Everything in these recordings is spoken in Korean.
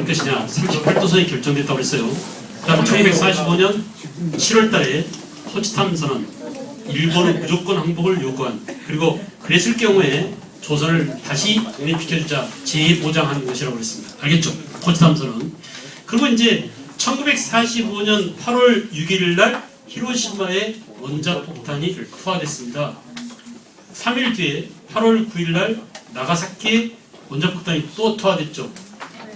것이냐 38도선이 결정됐다고 했어요. 그다음 1945년 7월 달에 호치탐 선언, 일본은 무조건 항복을 요구한, 그리고 그랬을 경우에 조선을 다시 독립시켜주자 재보장하는 것이라고 했습니다. 알겠죠? 호치탐 선언. 그리고 이제 1945년 8월 6일 날 히로시마에 원자폭탄이 투하됐습니다. 3일 뒤에 8월 9일 날 나가사키에 원자폭탄이 또 투하됐죠.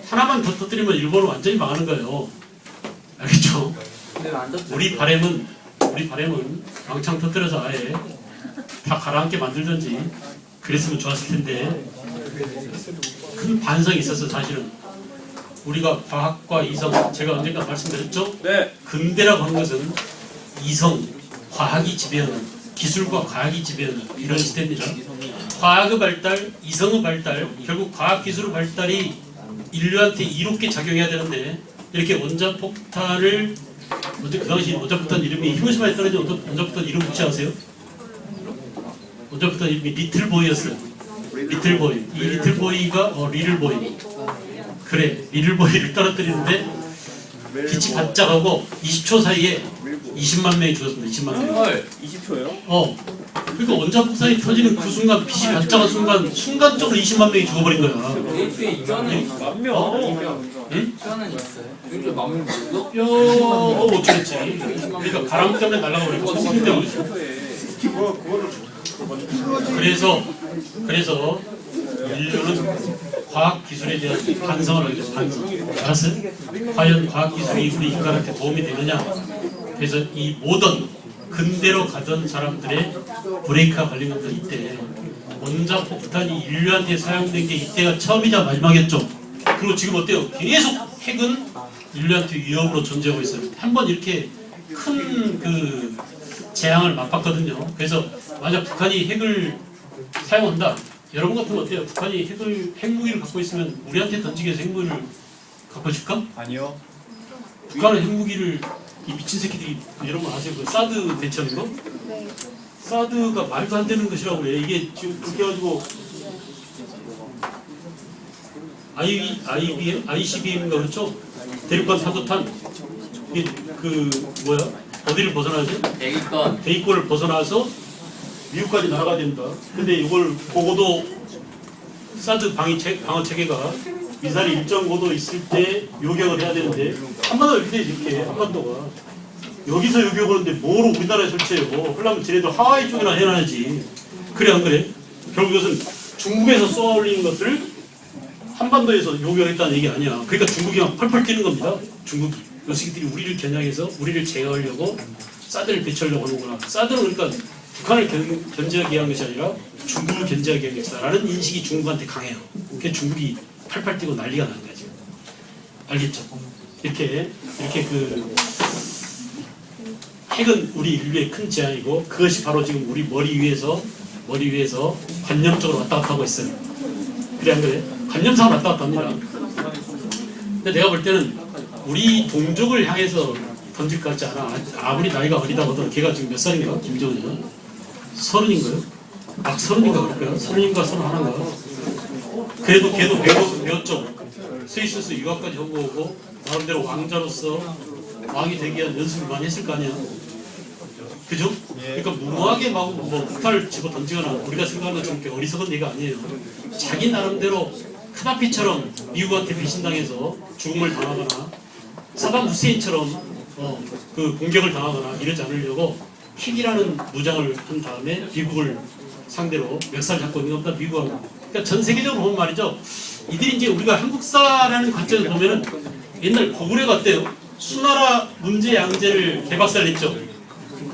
하나만 더 터뜨리면 일본은 완전히 망하는 거예요. 알겠죠? 우리 바람은 왕창 터뜨려서 아예 다 가라앉게 만들든지 그랬으면 좋았을 텐데, 큰 반성이 있어서 사실은 우리가 과학과 이성, 제가 언젠가 말씀드렸죠? 네. 근대라고 하는 것은 이성, 과학이 지배하는, 기술과 과학이 지배하는 이런 시대입니다. 과학의 발달, 이성의 발달, 결국 과학기술의 발달이 인류한테 이롭게 작용해야 되는데, 이렇게 원자폭탄을, 그 당시 원자폭탄 이름이, 히로시마에 떨어진 원자폭탄 이름 혹시 아세요? 원자폭탄 이름이 리틀보이였어요. 리틀보이. 이 리틀보이가 리틀보이. 그래, 리틀보이를 떨어뜨리는데 빛이 반짝하고 20초 사이에 20만 명이 죽었습니다. 20만 명. 20초예요? 그러니까 원자폭탄이 터지는 그 순간, 빛이 반짝한 순간, 순간적으로 20만 명이 죽어버린 거야. 만 명. 응? 시간은 있어요. 요즘 만명 정도? 어쩌겠지. 그러니까 바람 때문에 날아가버리고, 소금 때문에. 그래서 인류는 과학 기술에 대한 반성을 하게 돼요. 반성. 알았어요? 과연 과학 기술이 우리 인간한테 도움이 되느냐? 그래서 이 모든 근대로 가던 사람들의 브레이크가 걸린 것도 이때, 원자폭탄이 인류한테 사용된 게 이때가 처음이자 마지막이었죠. 그리고 지금 어때요? 계속 핵은 인류한테 위협으로 존재하고 있어요. 한번 이렇게 큰 그 재앙을 맛봤거든요. 그래서 만약 북한이 핵을 사용한다, 여러분 같으면 어때요? 북한이 핵무기를 갖고 있으면 우리한테 던지기 위해서 핵무기를 갖고 있을까? 아니요. 북한은 핵무기를, 이 미친 새끼들이, 여러분 아세요? 그 사드 대처하는 거? 네. 사드가 말도 안 되는 것이라고 그래. 이게 지금 그렇게 해가지고 ICBM인가 그렇죠? 대륙간 산소탄, 이게 그 뭐야? 어디를 벗어나죠? 대기권을 벗어나서 미국까지 날아가야 됩니다. 근데 이걸 보고도 사드 방어 체계가 미사일이 일정 고도 있을 때 요격을 해야 되는데, 한반도가 이렇게 돼, 이렇게 한반도가 여기서 요격을 하는데 뭐로 우리나라에 설치해요? 그러면 쟤네들 하와이 쪽이나 해놔야지. 그래 안 그래? 결국 이것은 중국에서 쏘아 올리는 것을 한반도에서 요격했다는 얘기 아니야. 그러니까 중국이 막 펄펄 뛰는 겁니다. 중국이. 이 새끼들이 우리를 겨냥해서 우리를 제어하려고 사드를 배치하려고 하는구나. 사드는 그러니까 북한을 견제하기 위한 것이 아니라 중국을 견제하기 위한 것이다라는 인식이 중국한테 강해요. 그게 중국이 팔팔 뛰고 난리가 나는 거지. 알겠죠? 이렇게 그 핵은 우리 인류의 큰 재앙이고, 그것이 바로 지금 우리 머리 위에서 관념적으로 왔다 갔다 하고 있어요. 그래 안 그래? 관념상으로 왔다 갔다 합니다. 근데 내가 볼 때는 우리 동족을 향해서 던질 것 같지 않아. 아무리 나이가 어리다고도. 걔가 지금 몇 살인가? 김정은이가? 30인가요? 막 30인가 그럴까요? 30인가 31인가? 그래도 걔도 배웠죠. 스위스에서 유학까지 하고 오고, 나름대로 왕자로서 왕이 되기 위한 연습을 많이 했을 거 아니야. 그죠? 그러니까 무모하게 막 뭐 폭탄을 집어 던지거나 우리가 생각하는 것처럼 이렇게 어리석은 얘기가 아니에요. 자기 나름대로 카다피처럼 미국한테 배신당해서 죽음을 당하거나, 사담 후세인처럼 그 공격을 당하거나 이러지 않으려고 핵이라는 무장을 한 다음에 미국을 상대로 멱살 잡고 있는 겁니다. 미국하고. 그러니까 전 세계적으로 보면 말이죠. 이들이 이제 우리가 한국사라는 관점에서 보면은 옛날 고구려가 어때요? 수나라 문제양제를 개박살냈죠.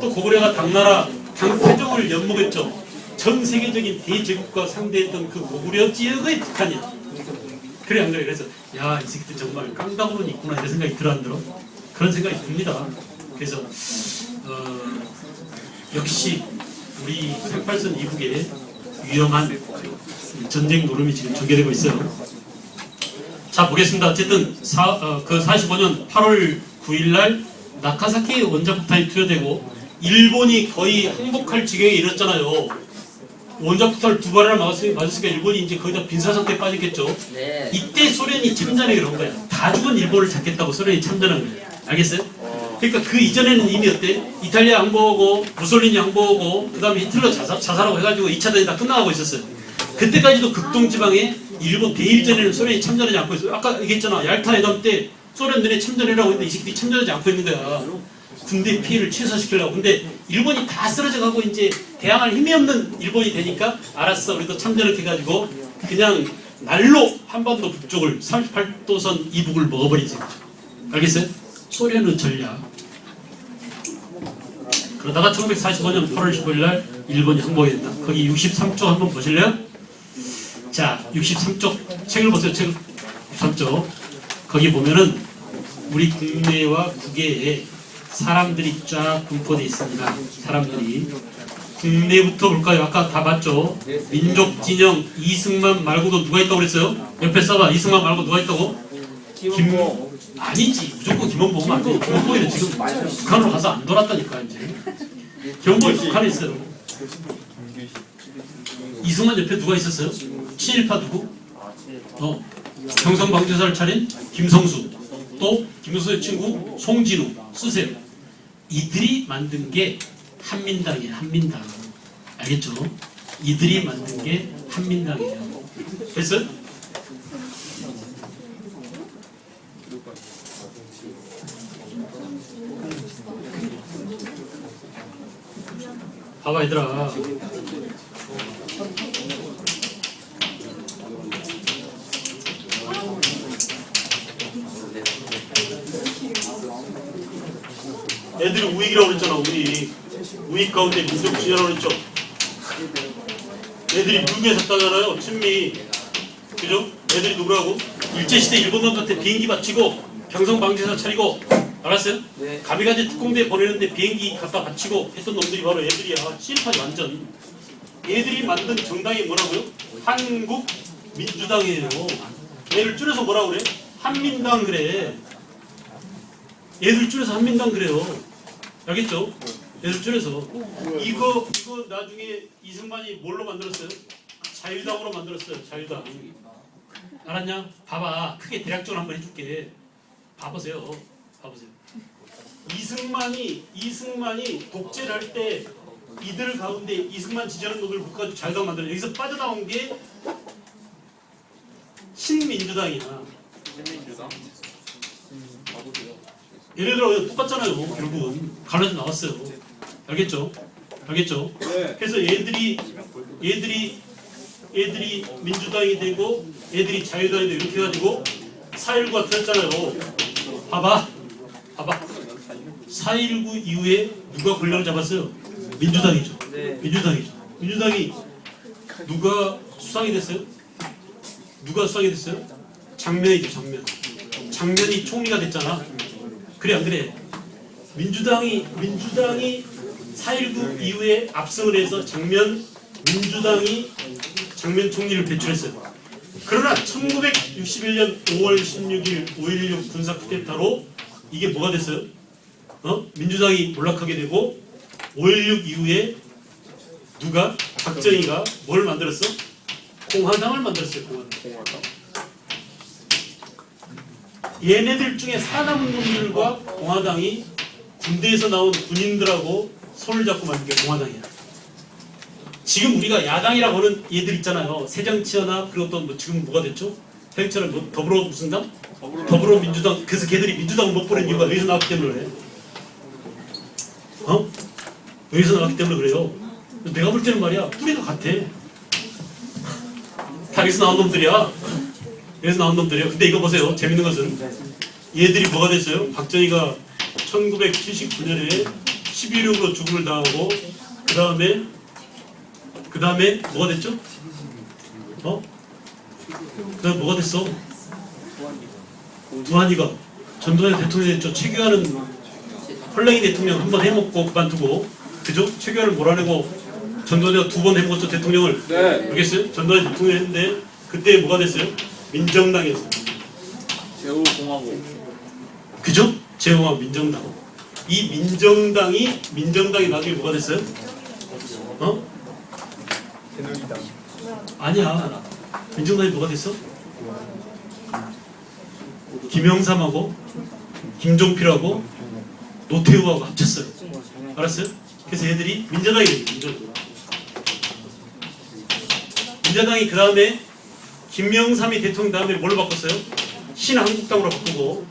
또 고구려가 당나라 당태종을 엿먹였죠. 전 세계적인 대제국과 상대했던 그 고구려 지역의 북한이야. 그래 안 그래? 그래서 야, 이 새끼들 정말 깡다구는 있구나 이런 생각이 들어 안 들어? 그런 생각이 듭니다. 그래서 역시 우리 38선 이북에 위험한 전쟁 노름이 지금 전개되고 있어요. 자, 보겠습니다. 어쨌든 그 45년 8월 9일 날 나카사키에 원자폭탄이 투여되고 일본이 거의 항복할 지경에 이르렀잖아요. 원자폭탄을 두 발이나 맞았으니까 일본이 이제 거의 다 빈사 상태에 빠졌겠죠. 네. 이때 소련이 참전에 그런 거야. 다 죽은 일본을 잡겠다고 소련이 참전한 거예요. 알겠어요? 그러니까 그 이전에는 이미 어때? 이탈리아 양보하고 무솔리니 양보하고 그 다음에 히틀러 자살하고 해가지고 2차 대전이 다 끝나가고 있었어요. 그때까지도 극동지방에 일본 대일전에는 소련이 참전하지 않고 있어요. 아까 얘기했잖아. 얄타 회담 때 소련 너네 참전해라고 했는데 이 새끼들이 참전하지 않고 있는 거야. 군대 피해를 최소화시키려고. 근데 일본이 다 쓰러져 가고 이제 대항할 힘이 없는 일본이 되니까 알았어. 우리도 참전을 해가지고 그냥 날로 한반도 북쪽을 38도선 이북을 먹어버리지. 알겠어요? 소련의 전략. 그러다가 1945년 8월 15일 날 일본이 항복했다. 거기 63쪽 한번 보실래요? 자, 63쪽 책을 보세요. 책 63쪽. 거기 보면은 우리 국내와 국외에 사람들이 쫙 분포되어 있습니다. 사람들이. 국내부터 볼까요? 아까 다 봤죠? 민족진영 이승만 말고도 누가 있다고 그랬어요? 옆에 써봐. 이승만 말고 누가 있다고? 아니지. 무조건 김원봉은 안 돼. 김원봉이는 지금 북한으로 가서 안 돌았다니까 이제. 김원봉이 북한에 있어요. 이승만 옆에 누가 있었어요? 친일파 누구? 경성방지사를 차린 김성수. 또 김성수의 친구 송진우. 쓰세요. 이들이 만든 게 한민당이에요. 한민당. 알겠죠? 이들이 만든 게 한민당이에요. 됐어요? 봐봐 얘들아. 애들이 우익이라고 그랬잖아. 우익 가운데 민족주의라고 그랬죠. 애들이 미국에 샀다잖아요. 친미. 그죠? 애들이 누구라고? 일제시대 일본놈한테 비행기 바치고 경성방지사 차리고. 알았어요? 네. 가미가제 특공대 보내는데 비행기 갖다 바치고 했던 놈들이 바로 애들이야. 친일파지 완전. 애들이 만든 정당이 뭐라고요? 한국민주당이에요. 얘를 줄여서 뭐라고 그래? 한민당 그래. 얘들 줄여서 한민당 그래요. 알겠죠? 얘들 줄여서. 이거 나중에 이승만이 뭘로 만들었어요? 자유당으로 만들었어요. 자유당. 알았냐? 봐봐. 크게 대략적으로 한번 해줄게. 봐보세요. 봐보세요. 이승만이 독재를 할 때 이들 가운데 이승만 지지하는 놈들 묶어가지고 자유당 만들어. 여기서 빠져나온 게 신민주당이야. 얘네들하고 똑같잖아요. 결국은 갈라져 나왔어요. 알겠죠? 알겠죠? 네. 그래서 얘들이 민주당이 되고 얘들이 자유당이 되고 이렇게 해가지고 4.19가 터졌잖아요. 봐봐. 4.19 이후에 누가 권력을 잡았어요? 민주당이죠. 네. 민주당이 누가 수상이 됐어요? 누가 수상이 됐어요? 장면이죠. 장면이 총리가 됐잖아. 그래 안 그래? 민주당이 4.19 이후에 압승을 해서 민주당이 장면 총리를 배출했어요. 그러나 1961년 5월 16일 5.16 군사 쿠데타로 이게 뭐가 됐어요? 민주당이 몰락하게 되고 5.16 이후에 누가? 박정희가 뭘 만들었어? 공화당을 만들었어요. 공화당. 얘네들 중에 살아남은 놈들과 공화당이 군대에서 나온 군인들하고 손을 잡고 만든 게 공화당이야. 지금 우리가 야당이라고 하는 얘들 있잖아요. 새정치연합 그리고 또 뭐 지금 뭐가 됐죠? 새정치연합 뭐 더불어 무슨 당? 더불어민주당. 그래서 걔들이 민주당을 못 보낸 이유가 여기서 나왔기 때문에 그래. 여기서 나왔기 때문에 그래요. 내가 볼 때는 말이야 뿌리가 같아. 다 여기서 나온 놈들이야. 근데 이거 보세요. 재밌는 것은 얘들이 뭐가 됐어요? 박정희가 1979년에 11.6으로 죽음을 당하고 그 다음에 뭐가 됐죠? 그 다음에 뭐가 됐어? 두한이가 전두환이 대통령이 됐죠. 최규하는 헐랭이 대통령 한 번 해먹고 그만두고, 그죠? 최규하를 몰아내고 전두환이가 2번 해먹었죠. 대통령을. 네. 알겠어요? 전두환이 대통령 했는데 그때 뭐가 됐어요? 민정당이었어요. 제후공화국. 그죠? 제공화 민정당. 이 민정당이 나중에 뭐가 됐어요? 아니야. 민정당이 뭐가 됐어? 김영삼하고 김종필하고 노태우하고 합쳤어요. 알았어요? 그래서 얘들이 민자당이 돼요. 민자당이 그 다음에 김영삼이 대통령 다음에 뭘로 바꿨어요? 신한국당으로 바꾸고,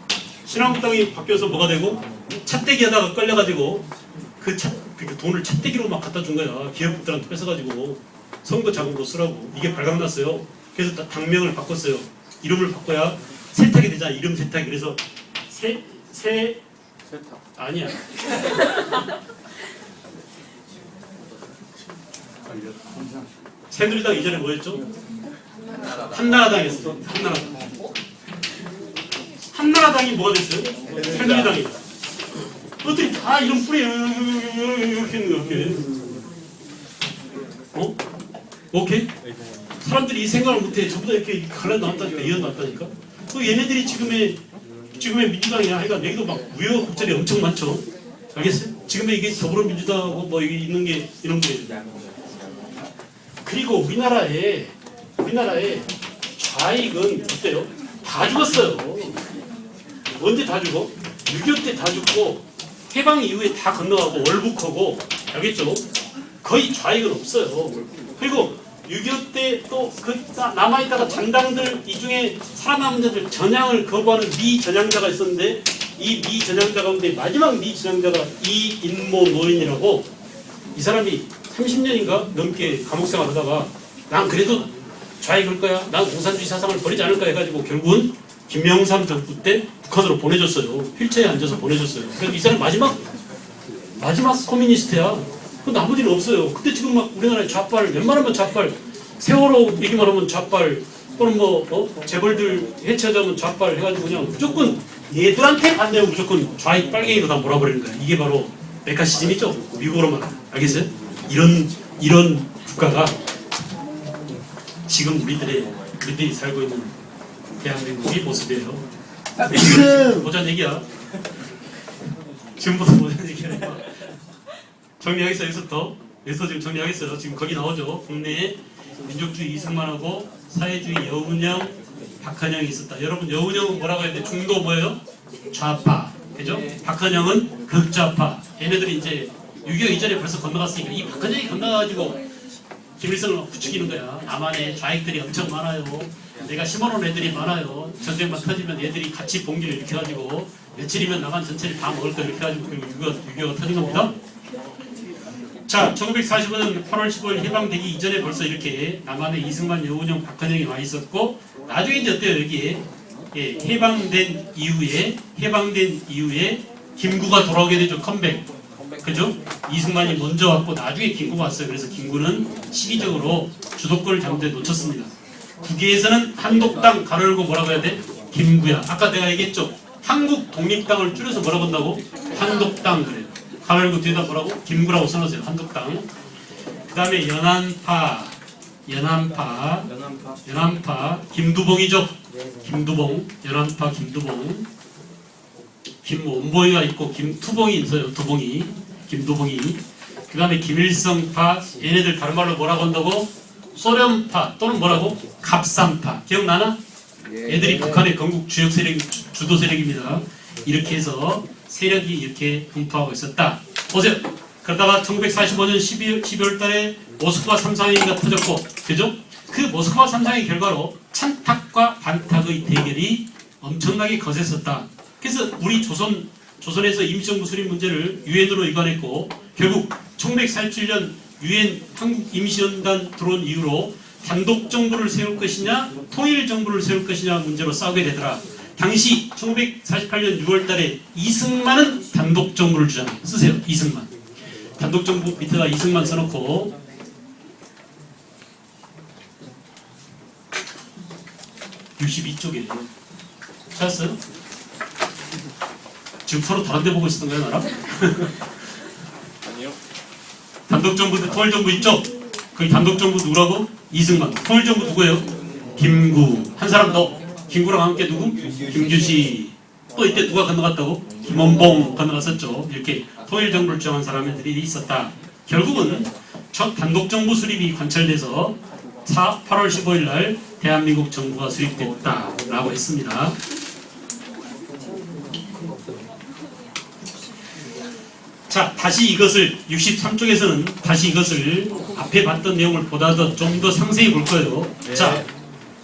신한국당이 바뀌어서 뭐가 되고, 찻대기 하다가 끌려가지고 그 돈을 찻대기로 막 갖다 준 거야. 기업들한테 뺏어가지고 선거 자금으로 쓰라고. 이게 발각났어요. 그래서 당명을 바꿨어요. 이름을 바꿔야 세탁이 되잖아. 이름 세탁이. 그래서 세탁. 아니야. 새누리당 이전에 뭐였죠? 한나라당이었어요. 한나라당. 한나라당이 뭐가 됐어요? 새누리당이. 어떻게 다 이런 뿌리 이렇게 이렇게. 어? 오케이? 사람들이 이 생각을 못해. 전부 다 이렇게 갈라 나왔다니까, 이어 나왔다니까. 또 얘네들이 지금의 민주당이야. 하여간 여기도 막 우여곡절이 엄청 많죠. 알겠어요? 지금의 이게 더불어민주당하고 뭐 이게 있는 게 이런 게. 그리고 우리나라에 좌익은 어때요? 다 죽었어요. 언제 다 죽어? 6.25 때 다 죽고 해방 이후에 다 건너가고 월북하고. 알겠죠? 거의 좌익은 없어요. 그리고 6.25 때 또 그 남아있다가 장당들 이 중에 살아남은 자들 전향을 거부하는 미전향자가 있었는데, 이 미전향자 가운데 마지막 미전향자가 이인모 노인이라고, 이 사람이 30년인가 넘게 감옥 생활하다가 난 그래도 좌익을 거야, 난 공산주의 사상을 버리지 않을 거야 해가지고 결국은 김영삼 정부 때 북한으로 보내줬어요. 휠체어에 앉아서 보내줬어요. 그래서 이 사람 마지막 커뮤니스트야. 그 나머지는 없어요. 근데 지금 막 우리나라에 좌빨, 웬만하면 좌빨, 세월호 얘기만 하면 좌빨, 또는 재벌들 해체하자면 좌빨 해가지고 그냥 무조건 얘들한테 반대하고 무조건 좌익 빨갱이로 다 몰아버리는 거야. 이게 바로 메카시즘이죠. 미국으로만. 알겠어요? 이런 국가가 지금 우리들이 살고 있는 대한민국의 모습이에요. 보자는 얘기야. 지금부터 보자는 얘기야. 정리하겠어요. 여기서 지금 정리하겠어요. 지금 거기 나오죠. 국내에 민족주의 이승만하고 사회주의 여운형, 박한영이 있었다. 여러분, 여운형은 뭐라고 해야 돼? 중도 뭐예요? 좌파. 그죠? 박한영은 극좌파. 얘네들이 이제 6.25 이전에 벌써 건너갔으니까 이 박한영이 건너가지고 김일성을 막 부추기는 거야. 남한에 좌익들이 엄청 많아요. 내가 심어놓은 애들이 많아요. 전쟁만 터지면 애들이 같이 봉기를 이렇게 해가지고 며칠이면 남한 전체를 다 먹을 거야. 이렇게 해가지고 결국 6.25가 터진 겁니다. 자, 1945년 8월 15일 해방되기 이전에 벌써 이렇게 남한에 이승만, 여운형, 박한영이 와 있었고, 나중에 이제 어때요? 여기에 해방된 이후에 김구가 돌아오게 되죠. 컴백. 그죠? 이승만이 먼저 왔고 나중에 김구가 왔어요. 그래서 김구는 시기적으로 주도권을 잘못해 놓쳤습니다. 국외에서는 한독당 가로 열고 뭐라고 해야 돼? 김구야. 아까 내가 얘기했죠. 한국 독립당을 줄여서 뭐라고 한다고? 한독당 그래요. 가로 열고 뒤에다 뭐라고? 김구라고 써놓으세요. 한독당. 그 다음에 연한파 김두봉이죠. 김두봉. 연한파 김두봉. 김원보이가 있고 김투봉이 있어요. 김두봉이. 그 다음에 김일성파. 얘네들 다른 말로 뭐라고 한다고? 소련파 또는 뭐라고? 갑산파. 기억나나? 얘들이 북한의 건국 주요 세력, 주도 세력입니다. 이렇게 해서 세력이 이렇게 분포하고 있었다. 보세요. 그러다가 1945년 12월 달에 모스크바 3상회의가 터졌고, 그죠? 그 모스크바 3상회의 결과로 찬탁과 반탁의 대결이 엄청나게 거셌었다. 그래서 우리 조선에서 임시정부 수립 문제를 유엔으로 이관했고, 결국 1947년 유엔 한국 임시연단 들어온 이후로 단독 정부를 세울 것이냐 통일 정부를 세울 것이냐 문제로 싸우게 되더라. 당시 1948년 6월 달에 이승만은 단독 정부를 주장해요. 쓰세요. 이승만. 단독 정부 밑에다 이승만 써놓고, (62쪽에) 찾았어요? 지금 서로 다른 데 보고 있었던 거야, 나랑? 아니요. 단독정부, 통일정부 있죠? 거기 단독정부 누구라고? 이승만. 통일정부 누구예요? 김구. 한 사람 더. 김구랑 함께 누구? 김규시. 또 이때 누가 건너갔다고? 김원봉 건너갔었죠. 이렇게 통일정부를 주장한 사람들이 있었다. 결국은 첫 단독정부 수립이 관철돼서 8월 15일 날 대한민국 정부가 수립됐다라고 했습니다. 자, 다시 이것을 63쪽에서는 다시 이것을 앞에 봤던 내용을 보다 좀 더 상세히 볼 거예요. 자,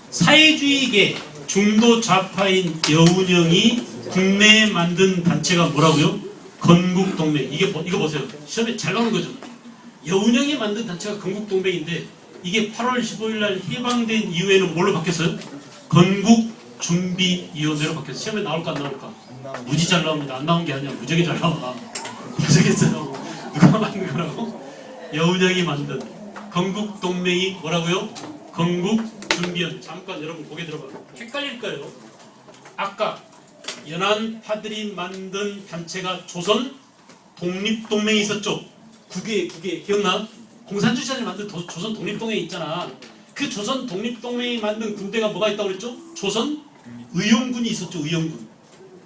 사회주의계 중도 좌파인 여운형이 국내에 만든 단체가 뭐라고요? 건국동맹. 이거 보세요. 시험에 잘 나오는 거죠. 여운형이 만든 단체가 건국동맹인데 이게 8월 15일 날 해방된 이후에는 뭘로 바뀌었어요? 건국준비위원회로 바뀌었어요. 시험에 나올까 안 나올까? 무지 잘 나옵니다. 안 나온 게 아니야. 무지하게 잘 나와. 보시겠어요? 누가 만든 거라고? 여운형이 만든 건국동맹이 뭐라고요? 건국준비위원회. 잠깐 여러분 고개 들어봐. 헷갈릴까요? 아까 연안파들이 만든 단체가 조선 독립동맹이 있었죠? 국외 기억나? 공산주의자들이 만든 조선 독립동맹이 있잖아. 그 조선 독립동맹이 만든 군대가 뭐가 있다고 그랬죠? 조선 의용군이 있었죠. 의용군.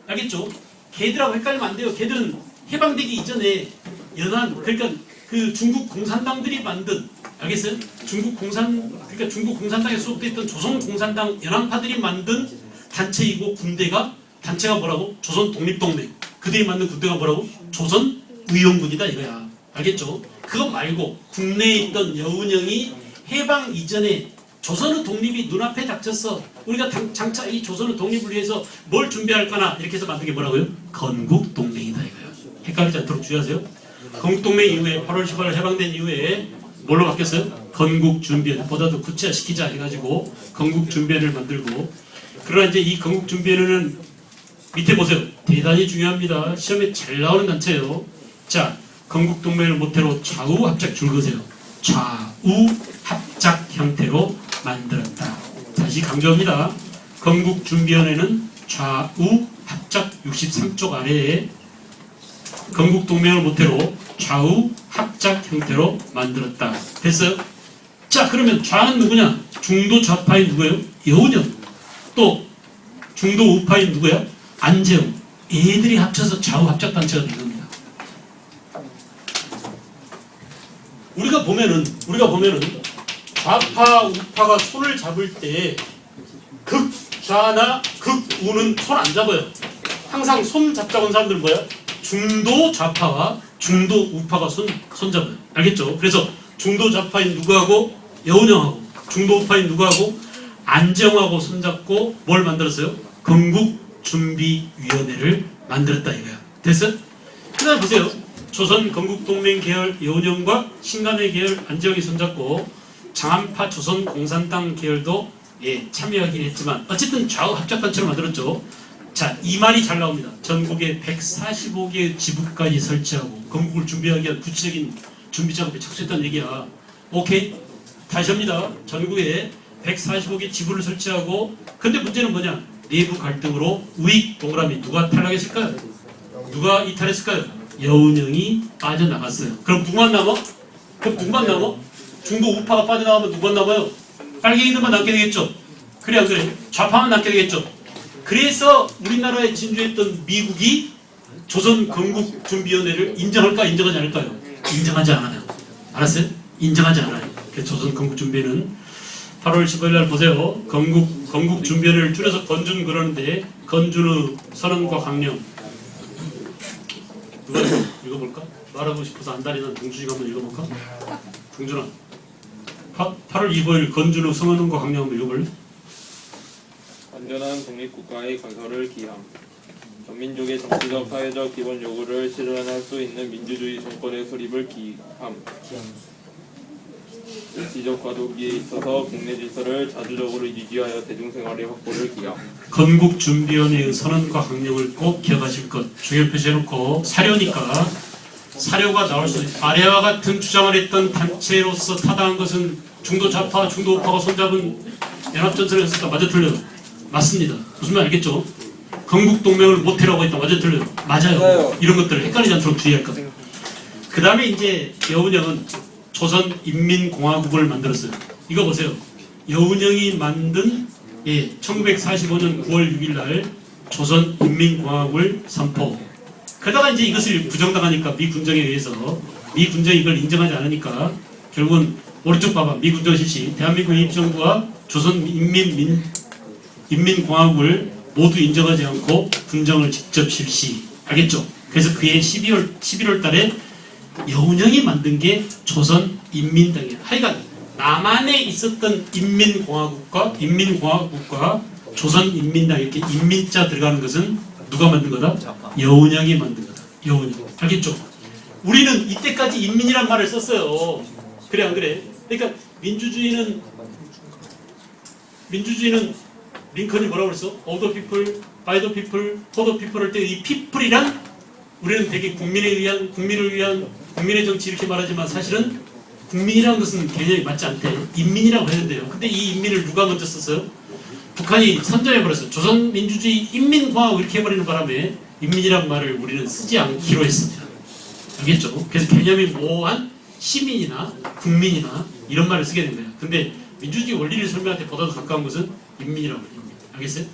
알겠죠? 걔들하고 헷갈리면 안 돼요. 걔들은 해방되기 이전에 연안, 그러니까 그 중국 공산당들이 만든, 알겠어요? 중국 공산당에 소속됐던 조선 공산당 연안파들이 만든 단체이고 단체가 뭐라고? 조선 독립동맹. 그들이 만든 군대가 뭐라고? 조선 의용군이다 이거야. 알겠죠? 그거 말고 국내에 있던 여운형이 해방 이전에 조선의 독립이 눈앞에 닥쳤어. 우리가 장차 이 조선의 독립을 위해서 뭘 준비할까나 이렇게 해서 만든 게 뭐라고요? 건국동맹이다 이거야. 헷갈리지 않도록 주의하세요. 건국동맹 이후에 8월 10일 해방된 이후에 뭘로 바뀌었어요? 건국준비위원회. 보다도 구체화시키자 해가지고 건국준비위원회를 만들고, 그러나 이제 이 건국준비위원회는 밑에 보세요. 대단히 중요합니다. 시험에 잘 나오는 단체예요. 자, 건국동맹을 모태로 좌우 합작 줄 그으세요. 좌우 합작 형태로 만들었다. 다시 강조합니다. 건국준비위원회는 좌우 합작 63쪽 아래에 건국동맹을 모태로 좌우 합작 형태로 만들었다. 됐어요? 자, 그러면 좌는 누구냐? 중도 좌파인 누구예요? 여운형. 또 중도 우파인 누구야? 안재홍. 얘들이 합쳐서 좌우 합작 단체가 된 겁니다. 우리가 보면은 좌파 우파가 손을 잡을 때 극좌나 극우는 손 안 잡아요. 항상 손 잡자고 한 사람들은 뭐야? 중도 좌파와 중도 우파가 손 잡아요. 알겠죠? 그래서 중도 좌파인 누구하고? 여운형하고. 중도 우파인 누구하고? 안재홍하고 손잡고 뭘 만들었어요? 건국준비위원회를 만들었다 이거야. 됐어? 그 다음 보세요. 조선 건국동맹 계열 여운형과 신간의 계열 안재홍이 손잡고 장안파 조선 공산당 계열도 참여하긴 했지만 어쨌든 좌우 합작단체로 만들었죠. 자, 이 말이 잘 나옵니다. 전국에 145개의 지부까지 설치하고 건국을 준비하기 위한 구체적인 준비 작업에 착수했다는 얘기야. 오케이? 다시 합니다. 전국에 145개 지부를 설치하고, 근데 문제는 뭐냐? 내부 갈등으로 우익 동그라미 누가 탈락했을까요? 누가 이탈했을까요? 여운형이 빠져나갔어요. 그럼 누구만 남아? 중도 우파가 빠져나가면 누구만 남아요? 빨갱이들만 남게 되겠죠? 그래 안 그래? 좌파만 남게 되겠죠? 그래서 우리나라에 진주했던 미국이 조선 건국준비위원회를 인정할까 인정하지 않을까요? 인정하지 않아요. 알았어요? 인정하지 않아요. 그래서 조선 건국준비위원회는 8월 15일 날 보세요. 건국준비위원회를 줄여서 건준 그러는데 건준의 선언과 강령 누가 읽어볼까? 말하고 싶어서 안달이 난 동준이가 한번 읽어볼까? 동준아 8월 25일 건준의 선언과 강령 한번 읽어볼래? 완전한 독립국가의 건설을 기함. 전민족의 정치적, 사회적 기본 요구를 실현할 수 있는 민주주의 정권의 수립을 기함. 지적 과도기에 있어서 국내 질서를 자주적으로 유지하여 대중생활의 확보를 기함. 건국준비위원회의 선언과 강령을 꼭 기억하실 것. 중요 표시해놓고 사료니까 사료가 나올 수 있다. 아래와 같은 주장을 했던 단체로서 타당한 것은 중도 좌파, 중도 우파가 손잡은 연합전선을 했었다. 맞아 틀려요? 맞습니다. 무슨 말 알겠죠? 건국동맹을 모태라고 했다. 맞아 틀려요? 맞아요. 이런 것들을 헷갈리지 않도록 주의할 것. 그 다음에 이제 여운형은 조선인민공화국을 만들었어요. 이거 보세요. 여운형이 만든 1945년 9월 6일 날 조선인민공화국을 선포. 그러다가 이제 이것을 부정당하니까 미 군정에 의해서 미 군정이 이걸 인정하지 않으니까 결국은 오른쪽 봐봐. 미군정 실시. 대한민국 임시정부와 조선인민공화국을 모두 인정하지 않고 군정을 직접 실시. 알겠죠? 그래서 그해 11월 달에 여운형이 만든 게 조선인민당이에요. 하여간 남한에 있었던 인민공화국과 조선인민당 이렇게 인민자 들어가는 것은 누가 만든 거다? 여운형이 만든 거다. 여운형. 알겠죠? 우리는 이때까지 인민이란 말을 썼어요. 그래 안 그래? 그러니까 민주주의는 링컨이 뭐라고 그랬어? Of the people, by the people, for the people 할 때 이 people이란 우리는 되게 국민을 위한 국민의 정치 이렇게 말하지만 사실은 국민이라는 것은 개념이 맞지 않대. 인민이라고 했는데요. 근데 이 인민을 누가 먼저 썼어요? 북한이 선점해버렸어요. 조선민주주의 인민공화국 이렇게 해버리는 바람에 인민이라는 말을 우리는 쓰지 않기로 했습니다. 알겠죠? 그래서 개념이 모호한 시민이나 국민이나 이런 말을 쓰게 된 거예요. 근데 민주주의 원리를 설명할 때 보다 더 가까운 것은 인민이라고 해요. 알겠어요?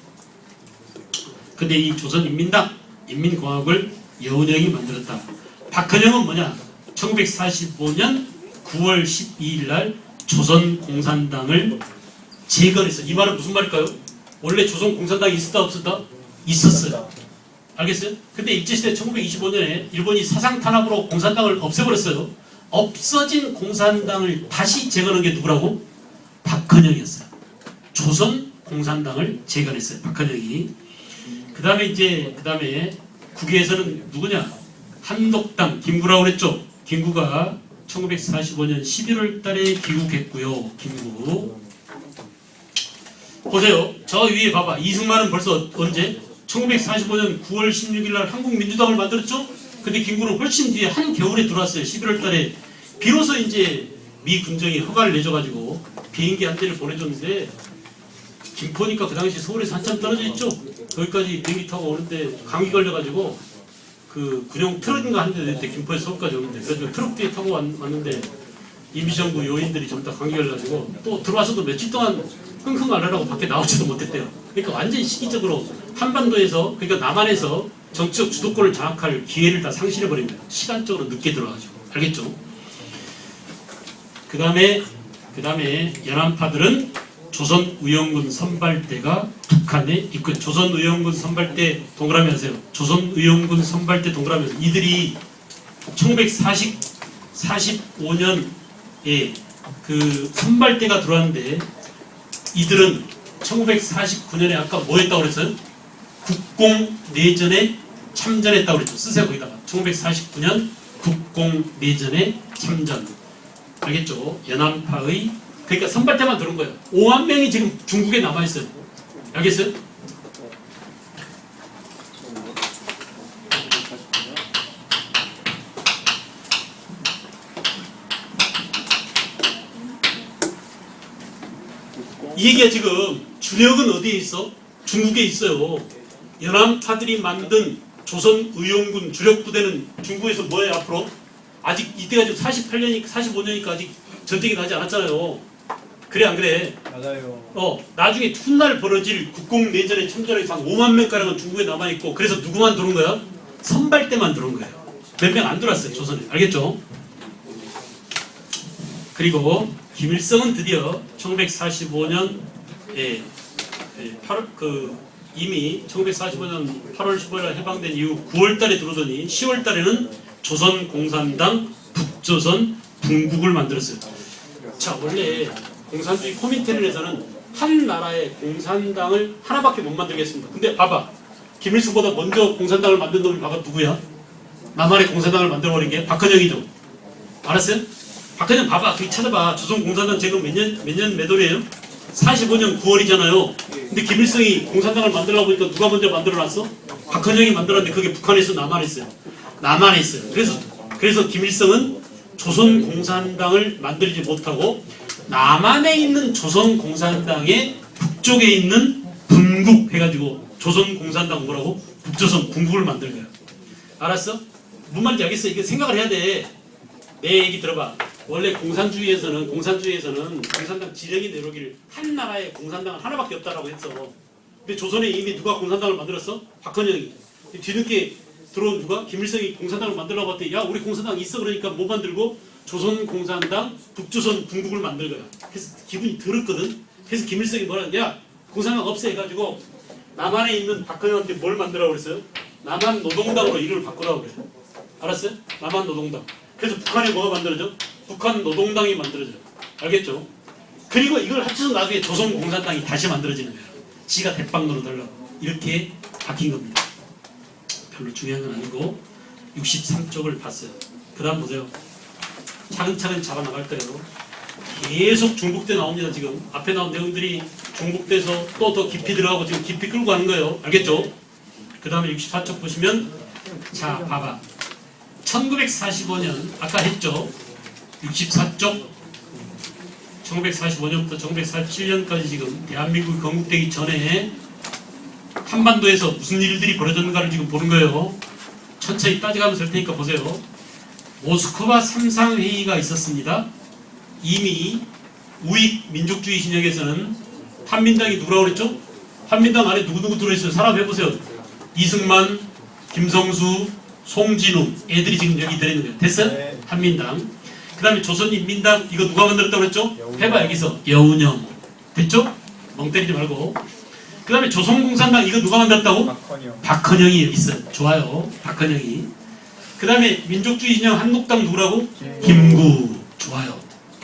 근데 이 조선인민당, 인민공화국을 여운형이 만들었다. 박헌영은 뭐냐? 1945년 9월 12일 날 조선공산당을 재건했어. 이 말은 무슨 말일까요? 원래 조선공산당이 있었다 없었다? 있었어요. 알겠어요? 근데 일제시대 1925년에 일본이 사상탄압으로 공산당을 없애버렸어요. 없어진 공산당을 다시 재건한 게 누구라고? 박헌영이었어요. 조선공산당을 재건했어요. 박헌영이. 그 다음에 국외에서는 누구냐? 한독당 김구라고 그랬죠? 김구가 1945년 11월 달에 귀국했고요. 김구. 보세요. 저 위에 봐봐. 이승만은 벌써 언제? 1945년 9월 16일 날 한국민주당을 만들었죠? 근데 김구는 훨씬 뒤에 한겨울에 들어왔어요. 11월 달에. 비로소 이제 미 군정이 허가를 내줘가지고 비행기 한 대를 보내줬는데 김포니까 그 당시 서울에서 한참 떨어져 있죠? 거기까지 비행기 타고 오는데 감기 걸려가지고 그 군용 트럭인가 하는데 그때 김포에서 서울까지 오는데 그래서 트럭 뒤에 타고 왔는데 임시정부 요인들이 전부 다 감기 걸려가지고 또 들어와서도 며칠 동안 흥흥 앓으라고 밖에 나오지도 못했대요. 그러니까 완전히 시기적으로 한반도에서 그러니까 남한에서 정치적 주도권을 장악할 기회를 다 상실해버린 거예요. 시간적으로 늦게 들어가지고. 알겠죠? 그 다음에 연안파들은 조선의용군 선발대가 북한에 있고 조선의용군 선발대 동그라미 하세요. 조선의용군 선발대 동그라미 하세요. 이들이 1945년에 그 선발대가 들어왔는데 이들은 1949년에 아까 뭐 했다고 그랬어요? 국공내전에 참전했다고 그랬죠. 쓰세요 거기다가. 1949년 국공내전에 참전. 알겠죠? 연안파의 그러니까 선발대만 들은 거예요. 5만 명이 지금 중국에 남아있어요. 알겠어요? 이 얘기가 지금 주력은 어디에 있어? 중국에 있어요. 연안파들이 만든 조선의용군 주력 부대는 중국에서 뭐예요 앞으로? 아직 이때가 지금 45년이니까 아직 전쟁이 나지 않았잖아요. 그래 안 그래? 맞아요. 나중에 훗날 벌어질 국공내전에 참전해서 한 5만 명가량은 중국에 남아있고 그래서 누구만 들어온 거야? 선발대만 들어온 거예요. 몇 명 안 들어왔어요 조선에. 알겠죠? 그리고 김일성은 드디어 1945년에 이미 1945년 8월 15일 해방된 이후 9월 달에 들어오더니 10월 달에는 조선공산당 북조선 분국을 만들었어요. 자, 원래 공산주의 코민테른에서는 한 나라의 공산당을 하나밖에 못 만들겠습니다. 근데 봐봐. 김일성보다 먼저 공산당을 만든 놈이 봐봐 누구야? 남한의 공산당을 만들어버린 게 박헌영이죠. 알았어요? 박헌영 봐봐. 그기 찾아봐. 조선공산당 제금 몇 월이에요? 45년 9월이잖아요. 근데 김일성이 공산당을 만들려고 보니까 누가 먼저 만들어놨어? 박헌영이 만들었는데 그게 북한에서 남한에 있어요. 남한에 있어요. 그래서 김일성은 조선공산당을 만들지 못하고 남한에 있는 조선공산당의 북쪽에 있는 분국 해가지고 조선공산당 뭐라고? 북조선 분국을 만든 거야. 알았어? 무슨 말인지 알겠어? 이게 생각을 해야 돼. 내 얘기 들어봐. 원래 공산주의에서는 공산당 지령이 내려오기를 한 나라의 공산당은 하나밖에 없다라고 했어. 근데 조선에 이미 누가 공산당을 만들었어? 박헌영이. 뒤늦게 들어온 누가? 김일성이 공산당을 만들라고 했더니 야 우리 공산당 있어 그러니까 못 만들고 조선공산당 북조선 군국을 만들 거야. 그래서 기분이 들었거든. 그래서 김일성이 뭐라 야 공산당 없애가지고 남한에 있는 박근혜한테 뭘 만들라고 그랬어요? 남한 노동당으로 이름을 바꾸라고 그래요. 알았어요? 남한 노동당. 그래서 북한에 뭐가 만들어져? 북한 노동당이 만들어져요. 알겠죠? 그리고 이걸 합쳐서 나중에 조선공산당이 다시 만들어지는 거예요. 지가 대빵 노릇하려고 이렇게 바뀐 겁니다. 별로 중요한 건 아니고 63쪽을 봤어요. 그 다음 보세요. 차근차근 잡아나갈 거예요. 계속 중국대 나옵니다. 지금 앞에 나온 내용들이 중국대에서 또 더 깊이 들어가고 지금 깊이 끌고 가는 거예요. 알겠죠? 그 다음에 64쪽 보시면 자 봐봐. 1945년 아까 했죠. 64쪽 1945년부터 1947년까지 지금 대한민국이 건국되기 전에 한반도에서 무슨 일들이 벌어졌는가를 지금 보는 거예요. 천천히 따져가면서 할 테니까 보세요. 모스크바 3상 회의가 있었습니다. 이미 우익 민족주의 진영에서는 한민당이 누구라고 그랬죠? 한민당 안에 누구 들어있어요? 사람 해보세요. 이승만, 김성수, 송진우 애들이 지금 여기 들어있는 거예요. 됐어요? 네. 한민당. 그 다음에 조선인민당 이거 누가 만들었다고 그랬죠? 해봐 여기서 여운형. 됐죠? 멍 때리지 말고. 그 다음에 조선공산당 이거 누가 만들었다고? 박헌영. 박헌영이 여기 있어요. 좋아요. 박헌영이. 그 다음에 민족주의 진영 한국당 누구라고? 김구. 좋아요.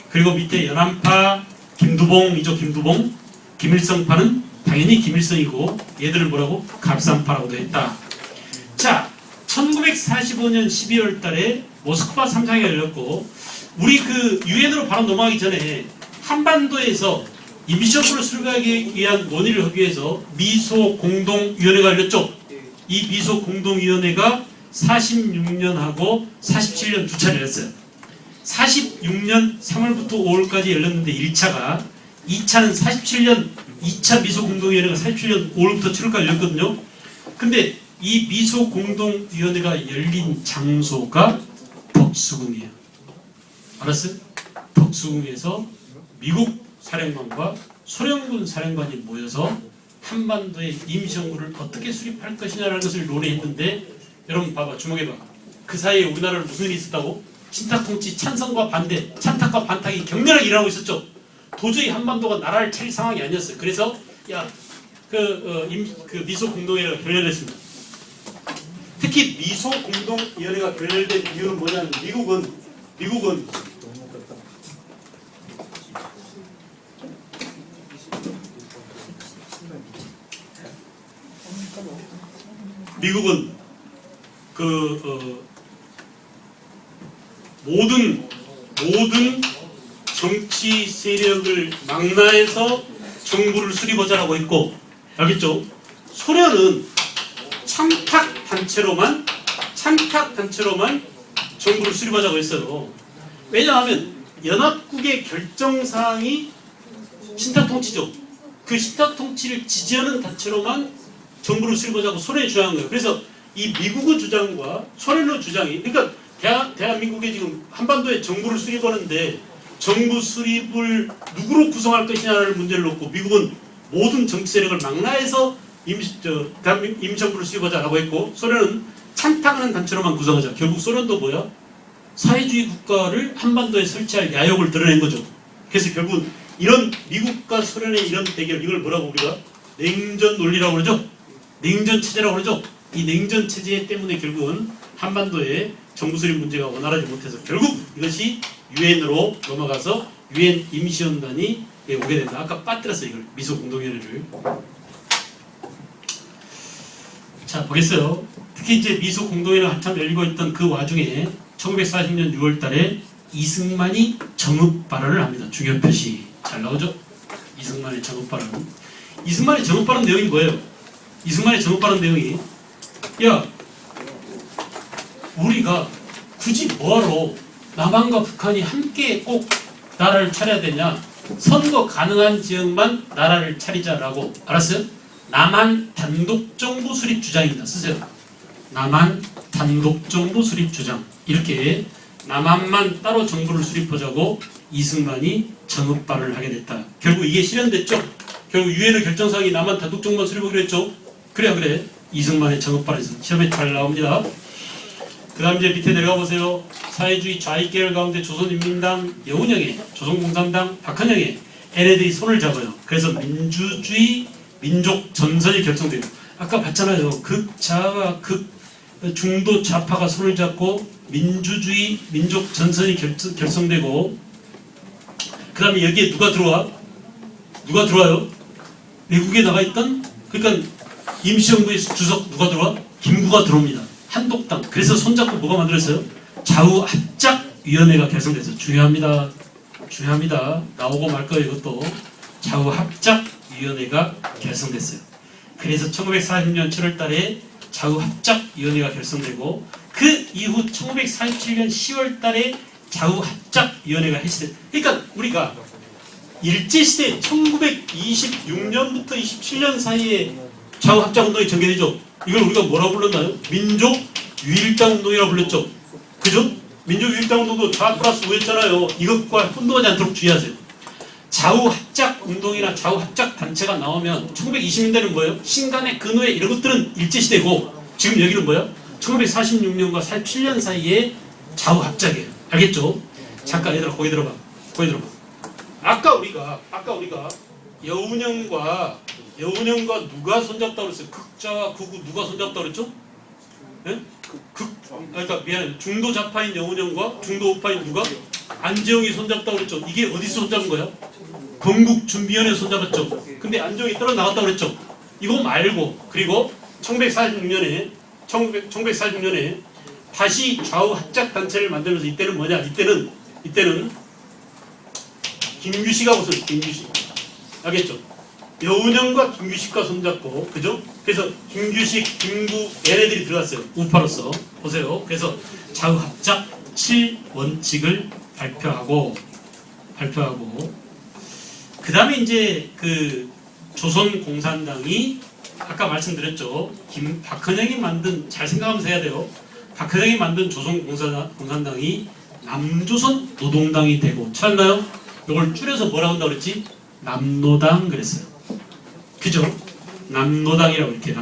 그리고 밑에 연안파 김두봉이죠. 김두봉. 김일성파는 당연히 김일성이고 얘들을 뭐라고? 갑산파라고도 했다. 자 1945년 12월 달에 모스크바 3상회가 열렸고 우리 그 유엔으로 바로 넘어가기 전에 한반도에서 임시정부를 수립하기 위한 논의를 하기 위해서 미소 공동위원회가 열렸죠. 이 미소 공동위원회가 46년하고 47년 두 차례 열렸어요. 46년 3월부터 5월까지 열렸는데 1차가 2차는 47년 2차 미소 공동위원회가 47년 5월부터 7월까지 열렸거든요. 근데 이 미소 공동위원회가 열린 장소가 덕수궁이에요. 알았어요? 덕수궁에서 미국 사령관과 소련군 사령관이 모여서 한반도의 임시정부를 어떻게 수립할 것이냐라는 것을 논의했는데 여러분 봐봐 주목해봐. 그 사이에 우리나라를 무슨 일이 있었다고? 친탁통치 찬성과 반대, 찬탁과 반탁이 격렬하게 일어나고 있었죠. 도저히 한반도가 나라를 차릴 상황이 아니었어요. 그래서 그 미소 공동회의가 결렬했습니다. 특히 미소 공동위원회가 결렬된 이유는 뭐냐면 미국은 모든 정치 세력을 망라해서 정부를 수립하자라고 했고, 알겠죠? 소련은 찬탁 단체로만 정부를 수립하자고 했어요. 왜냐하면 연합국의 결정사항이 신탁통치죠. 그 신탁통치를 지지하는 단체로만 정부를 수립하자고 소련이 주장한 거예요. 그래서 이 미국의 주장과 소련의 주장이, 그러니까 대한민국이 지금 한반도에 정부를 수립하는데 정부 수립을 누구로 구성할 것이냐를 문제를 놓고 미국은 모든 정치 세력을 망라해서 임시정부를 수립하자라고 했고, 소련은 찬탁하는 단체로만 구성하자. 결국 소련도 뭐야? 사회주의 국가를 한반도에 설치할 야욕을 드러낸 거죠. 그래서 결국은 이런 미국과 소련의 이런 대결, 이걸 뭐라고 우리가 냉전 논리라고 그러죠? 냉전 체제라고 그러죠? 이 냉전 체제 때문에 결국은 한반도에 정부 수립 문제가 원활하지 못해서 결국 이것이 유엔으로 넘어가서 유엔 임시연단이 오게 된다. 아까 빠뜨렸어요. 이걸 미소 공동위원회를. 자 보겠어요. 특히 이제 미소 공동회의가 한참 열리고 있던 그 와중에 1940년 6월 달에 이승만이 정읍 발언을 합니다. 중요 표시 잘 나오죠? 이승만의 정읍 발언. 이승만의 정읍 발언 내용이 뭐예요? 이승만의 정읍 발언 내용이 야 우리가 굳이 뭐하러 남한과 북한이 함께 꼭 나라를 차려야 되냐? 선거 가능한 지역만 나라를 차리자라고. 알았어요? 남한 단독정부 수립 주장입니다. 쓰세요. 남한 단독정부 수립 주장. 이렇게 남한만 따로 정부를 수립하자고 이승만이 정읍 발언을 하게 됐다. 결국 이게 실현됐죠? 결국 유엔의 결정사항이 남한 단독정부만 수립하기로 했죠? 그래 이승만의 정읍 발언에서 시험에 잘 나옵니다. 그 다음 이제 밑에 내려가 보세요. 사회주의 좌익계열 가운데 조선인민당 여운형에 조선공산당 박헌영에 얘네들이 손을 잡아요. 그래서 민주주의 민족 전선이 결성돼요. 아까 봤잖아요. 극좌와 중도 좌파가 손을 잡고 민주주의 민족 전선이 결성되고 그 다음에 여기에 누가 들어와? 누가 들어와요? 외국에 나가 있던 그러니까 임시정부의 주석 누가 들어와? 김구가 들어옵니다. 한독당. 그래서 손잡고 뭐가 만들었어요? 좌우합작위원회가 결성돼서 중요합니다. 중요합니다. 나오고 말 거예요. 이것도 좌우합작위원회가 결성됐어요. 그래서 1940년 7월 달에 좌우합작위원회가 결성되고 그 이후 1947년 10월 달에 좌우합작위원회가 해체돼요. 그러니까 우리가 일제시대 1926년부터 27년 사이에 좌우합작운동이 전개되죠. 이걸 우리가 뭐라고 불렀나요? 민족유일당운동이라고 불렀죠. 그죠? 민족유일당운동도 좌 플러스 우였잖아요. 이것과 혼동하지 않도록 주의하세요. 좌우합작운동이나 좌우합작단체가 나오면 1920년대는 뭐예요? 신간의 근호회 이런 것들은 일제시대고 지금 여기는 뭐예요? 1946년과 47년 사이에 좌우합작이에요. 알겠죠? 잠깐 얘들아 거기 들어봐. 거기 들어봐. 아까 우리가 여운형과 누가 손잡다고 그랬어요? 극좌와 극우 누가 손잡다고 그랬죠? 네? 그러니까 미안해. 중도 좌파인 여운형과 중도 우파인 누가? 안재홍이 손잡다고 그랬죠? 이게 어디서 손잡은 거야? 건국준비위원회 손잡았죠? 근데 안재홍이 떨어 나갔다고 그랬죠? 이거 말고 그리고 1946년에 다시 좌우합작단체를 만들면서 이때는 뭐냐? 이때는 김규식하고 손 김규식 알겠죠? 여운형과 김규식과 손잡고 그죠? 그래서 김규식, 김구 얘네들이 들어갔어요. 우파로서 보세요. 그래서 좌우합작 7원칙을 발표하고 그 다음에 이제 그 조선공산당이 아까 말씀드렸죠. 박헌영이 만든 잘 생각하면서 해야 돼요. 박헌영이 만든 조선공산당이 남조선 노동당이 되고 찾았나요? 이걸 줄여서 뭐라고 한다고 그랬지? 남노당 그랬어요. 그죠? 남노당이라고 이렇게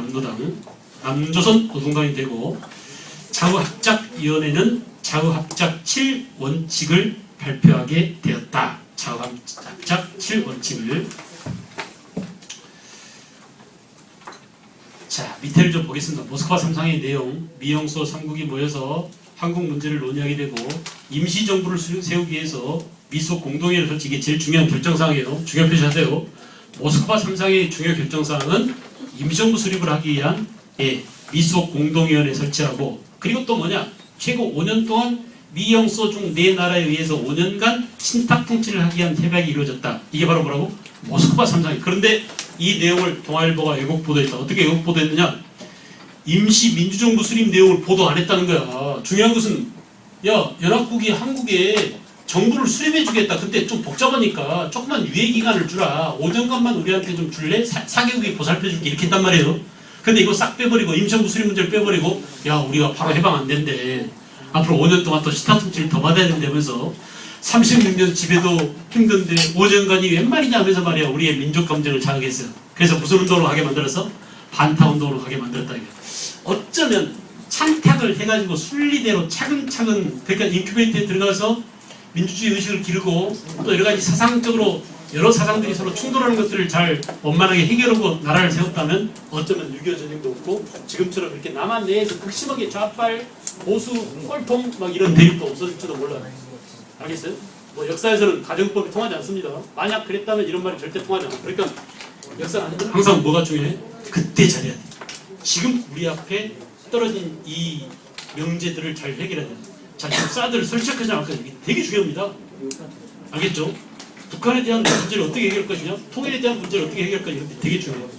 남조선 노동당이 되고 좌우합작위원회는 좌우합작 7원칙을 발표하게 되었다. 좌우합작 7원칙을 자 밑에를 좀 보겠습니다. 모스크바 3상의 내용 미영소 3국이 모여서 한국 문제를 논의하게 되고 임시정부를 세우기 위해서 미소 공동회의를 설치 이게 제일 중요한 결정사항이에요. 중요 표시하세요. 모스크바 3상의 중요 결정사항은 임시정부 수립을 하기 위한 미소 공동위원회 설치하고 그리고 또 뭐냐 최고 5년 동안 미영소 중 4나라에 의해서 5년간 신탁 통치를 하기 위한 협약이 이루어졌다. 이게 바로 뭐라고? 모스크바 3상이. 그런데 이 내용을 동아일보가 왜곡 보도했다. 어떻게 왜곡 보도했느냐? 임시 민주정부 수립 내용을 보도 안 했다는 거야. 중요한 것은 연합국이 한국에 정부를 수립해주겠다. 근데 좀 복잡하니까 조금만 유예기간을 주라. 5년간만 우리한테 좀 줄래? 4개국이 보살펴줄게. 이렇게 했단 말이에요. 근데 이거 싹 빼버리고 임시정부 수립 문제를 빼버리고 우리가 바로 해방 안 된대. 앞으로 5년 동안 또 시타 통치를 더 받아야 된다면서 36년 집에도 힘든데 5년간이 웬 말이냐 하면서 말이야 우리의 민족 감정을 자극했어요. 그래서 무슨 운동으로 하게 만들어서 반타 운동으로 하게 만들었다. 이게. 어쩌면 찬탁을 해가지고 순리대로 차근차근 그러니까 인큐베이터에 들어가서 민주주의 의식을 기르고 또 여러 가지 사상적으로 여러 사상들이 서로 충돌하는 것들을 잘 원만하게 해결하고 나라를 세웠다면 어쩌면 6.25 전쟁도 없고 지금처럼 이렇게 남한 내에서 극심하게 좌빨, 보수, 꼴통 막 이런 대립도 없어질지도 몰라요. 알겠어요? 뭐 역사에서는 가정법이 통하지 않습니다. 만약 그랬다면 이런 말이 절대 통하지 않아요. 그러니까 역사는 항상 뭐가 중요해? 그때 잘해야 돼. 지금 우리 앞에 떨어진 이 명제들을 잘 해결해야 돼. 자, 지금 사드를 설치하지 않을까? 이게 되게 중요합니다. 알겠죠? 북한에 대한 문제를 어떻게 해결할 것이냐? 통일에 대한 문제를 어떻게 해결할 것이냐? 이런 게 되게 중요해요.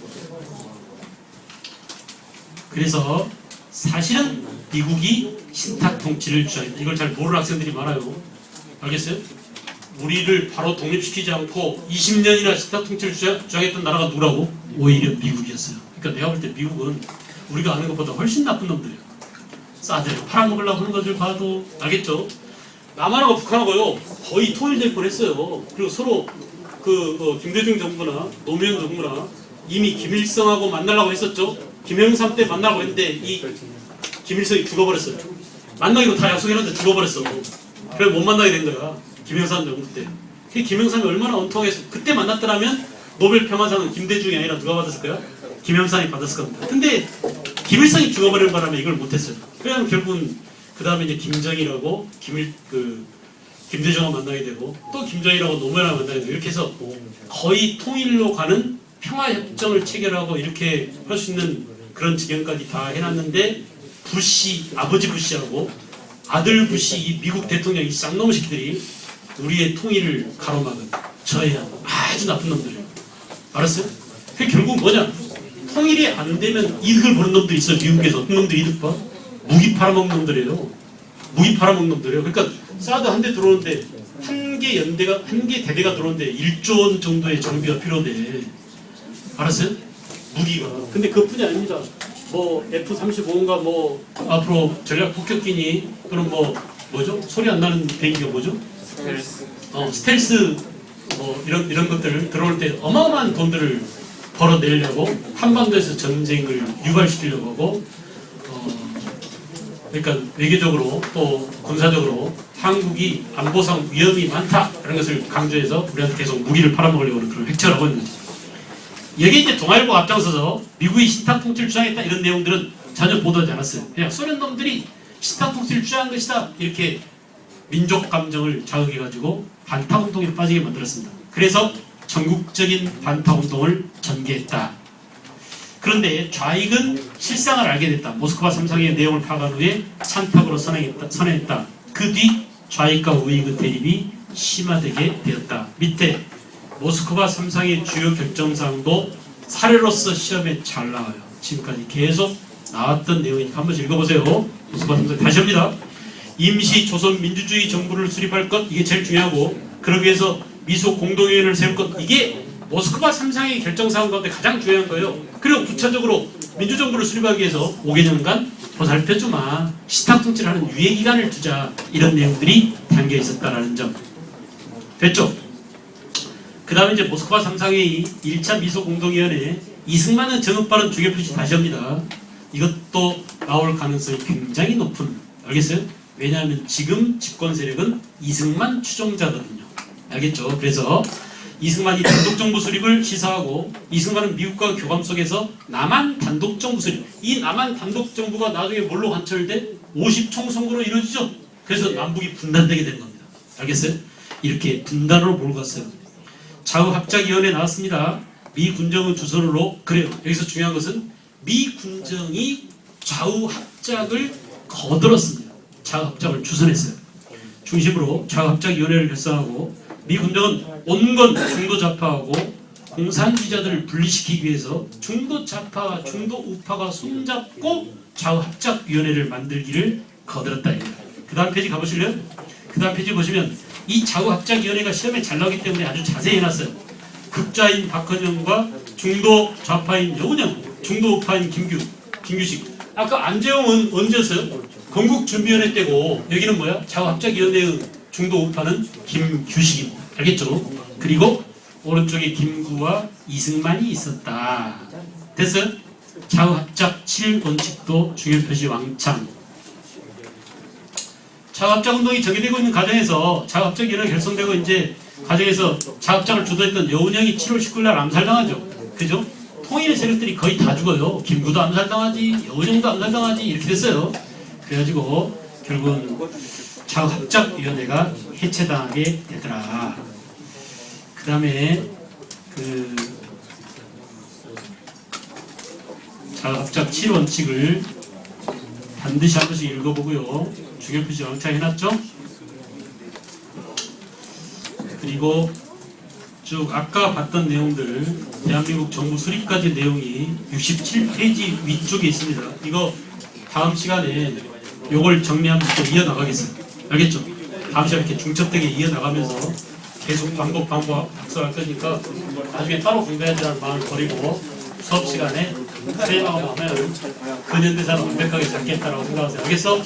그래서 사실은 미국이 신탁 통치를 주장했다. 이걸 잘 모르는 학생들이 많아요. 알겠어요? 우리를 바로 독립시키지 않고 20년이나 신탁 통치를 주장했던 나라가 누구라고? 오히려 미국이었어요. 그러니까 내가 볼 때 미국은 우리가 아는 것보다 훨씬 나쁜 놈들이에요. 사드를 팔아먹으려고 하는 것을 봐도 알겠죠? 남한하고 북한하고요 거의 통일될 뻔했어요. 그리고 서로 김대중 정부나 노무현 정부나 이미 김일성하고 만나려고 했었죠. 김영삼 때 만나려고 했는데 이 김일성이 죽어버렸어요. 만나기로 다 약속해놨는데 죽어버렸어. 그래서 못 만나게 된 거야. 김영삼 정부 때. 그 김영삼이 얼마나 원통해서 그때 만났더라면 노벨 평화상은 김대중이 아니라 누가 받았을 거야? 김영삼이 받았을 겁니다. 근데 김일성이 죽어버리는 바람에 이걸 못했어요. 그래서 결국은 그 다음에 이제 김정일하고 김대중하고 만나게 되고 또 김정일하고 노무현하고 만나게 되고 이렇게 해서 거의 통일로 가는 평화협정을 체결하고 이렇게 할 수 있는 그런 지경까지 다 해놨는데 아버지 부시하고 아들 부시 이 미국 대통령 이 쌍놈의 새끼들이 우리의 통일을 가로막은 저희 아주 나쁜 놈들이에요. 알았어요? 그게 결국 뭐냐? 통일이 안 되면 이득을 보는 놈들이 있어요. 미국에서 어떤 놈들이 이득 봐? 무기 팔아먹는 놈들이에요. 무기 팔아먹는 놈들이에요. 그러니까 사드 한 대 들어오는데 한 개 대대가 들어오는데 1조 원 정도의 정비가 필요해. 알았어요? 무기가. 근데 그뿐이 아닙니다. 뭐 F-35인가 뭐 앞으로 전략 폭격기니 또는 뭐죠? 소리 안 나는 비행기가 뭐죠? 스텔스 뭐 이런 것들 들어올 때 어마어마한 돈들을 벌어내려고 한반도에서 전쟁을 유발시키려고 하고 그러니까 외교적으로 또 군사적으로 한국이 안보상 위험이 많다 이런 것을 강조해서 우리한테 계속 무기를 팔아먹으려고 하는 그런 획책을 하고 있는 거죠. 여기에 이제 동아일보가 앞장서서 미국이 신탁 통치를 주장했다 이런 내용들은 전혀 보도하지 않았어요. 그냥 소련 놈들이 신탁 통치를 주장한 것이다 이렇게 민족 감정을 자극해가지고 반타운동에 빠지게 만들었습니다. 그래서 전국적인 반타운동을 전개했다. 그런데 좌익은 실상을 알게 됐다. 모스크바 3상의 내용을 파악한 후에 찬탁으로 선회했다. 그 뒤 좌익과 우익의 대립이 심화되게 되었다. 밑에 모스크바 3상의 주요 결정사항도 사례로서 시험에 잘 나와요. 지금까지 계속 나왔던 내용이니까 한 번씩 읽어보세요. 모스크바 3상 다시 합니다. 임시 조선민주주의 정부를 수립할 것 이게 제일 중요하고 그러기 위해서 미소 공동위원회를 세울 것 이게 모스크바 3상의 결정사항 가운데 가장 중요한 거예요. 그리고 구체적으로 민주정부를 수립하기 위해서 5개년간 보살펴주마 신탁 통치를 하는 유예기간을 두자 이런 내용들이 담겨 있었다라는 점 됐죠? 그 다음에 이제 모스크바 3상의 1차 미소 공동위원회 이승만은 정읍발언 주결표시 다시 합니다. 이것도 나올 가능성이 굉장히 높은 알겠어요? 왜냐하면 지금 집권 세력은 이승만 추종자거든요. 알겠죠? 그래서 이승만이 단독정부 수립을 시사하고 이승만은 미국과 교감 속에서 남한 단독정부 수립 이 남한 단독정부가 나중에 뭘로 관철돼? 50총선거로 이루어지죠? 그래서 남북이 분단되게 된 겁니다. 알겠어요? 이렇게 분단으로 몰고 갔어요. 좌우합작위원회 나왔습니다. 미 군정의 주소로 그래요. 여기서 중요한 것은 미 군정이 좌우합작을 거들었습니다. 좌우합작을 주선했어요. 중심으로 좌우합작위원회를 결성하고 미 군정은 온건 중도 좌파하고 공산주의자들을 분리시키기 위해서 중도 좌파와 중도 우파가 손잡고 좌우합작위원회를 만들기를 거들었다. 그 다음 페이지 가보실래요? 그 다음 페이지 보시면 이 좌우합작위원회가 시험에 잘 나오기 때문에 아주 자세히 해놨어요. 극좌인 박헌영과 중도 좌파인 여운형, 중도 우파인 김규식. 아까 안재홍은 언제였어요? 건국준비위원회 때고 여기는 뭐야? 좌우합작위원회의 중도 우파는 김규식입니다. 알겠죠? 그리고 오른쪽에 김구와 이승만이 있었다. 됐어요? 좌우합작 7원칙도 중요표시 왕창. 좌우합작 운동이 전개되고 있는 과정에서 좌우합작위원회가 결성되고 이제 과정에서 좌우합작을 주도했던 여운형이 7월 19일 날 암살당하죠. 그죠? 통일의 세력들이 거의 다 죽어요. 김구도 암살당하지, 여운형도 암살당하지 이렇게 됐어요. 그래가지고 결국은 좌우합작위원회가 해체당하게 되더라. 그 다음에 좌우합작 7원칙을 반드시 한 번씩 읽어보고요. 주결표시 왕창 해놨죠? 그리고 쭉 아까 봤던 내용들 대한민국 정부 수립까지 내용이 67페이지 위쪽에 있습니다. 이거 다음 시간에 요걸 정리하면서 또 이어나가겠어요. 알겠죠? 다음 시간에 이렇게 중첩되게 이어나가면서 계속 반복 학습할 거니까 나중에 따로 공부해야 되는 마음을 버리고 수업 시간에 수행하고 나면 근현대사를 완벽하게 잡겠다라고 생각하세요. 알겠어?